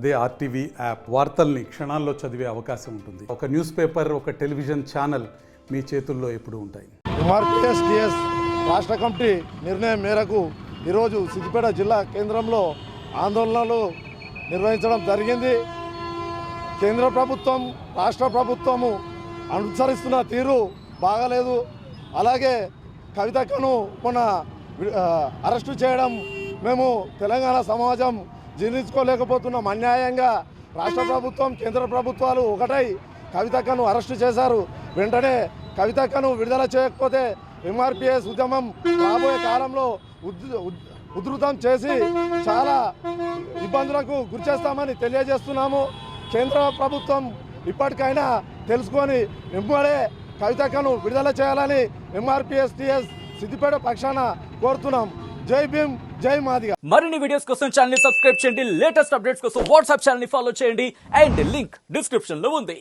అదే RTV app. వార్తల్ని క్షణాల్లో చదివే అవకాశం ఉంటుంది. ఒక న్యూస్ పేపర్, ఒక టెలివిజన్ ఛానల్ మీ చేతుల్లో ఎప్పుడూ ఉంటాయి. ఎంఆర్పిఎస్ రాష్ట్ర కమిటీ నిర్ణయం మేరకు ఈరోజు సిద్దిపేట జిల్లా కేంద్రంలో ఆందోళనలు నిర్వహించడం జరిగింది. కేంద్ర ప్రభుత్వం, రాష్ట్ర ప్రభుత్వము అనుసరిస్తున్న తీరు బాగలేదు. అలాగే కవితక్కను మొన్న అరెస్టు చేయడం మేము తెలంగాణ సమాజం జీర్ణించుకోలేకపోతున్నాం. అన్యాయంగా రాష్ట్ర ప్రభుత్వం, కేంద్ర ప్రభుత్వాలు ఒకటై కవితక్కను అరెస్టు చేశారు. వెంటనే కవితక్కను విడుదల చేయకపోతే ఎంఆర్పిఎస్ ఉద్యమం రాబోయే కాలంలో ఉధృతం చేసి చాలా ఇబ్బందులకు గురిచేస్తామని తెలియజేస్తున్నాము. కేంద్ర ప్రభుత్వం ఇప్పటికైనా తెలుసుకొని వెంబడే కవితక్కను విడుదల చేయాలని ఎంఆర్పిఎస్ సిద్దిపేట పక్షాన కోరుతున్నాం. జై భీమ్, జై మాదిగ. మరిన్ని వీడియోస్ కోసం ఛానల్ ని సబ్స్క్రైబ్ చేయండి. లేటెస్ట్ అప్డేట్స్ కోసం వాట్సాప్ ఛానల్ ని ఫాలో చేయండి. అండ్ లింక్ డిస్క్రిప్షన్ లో ఉంది.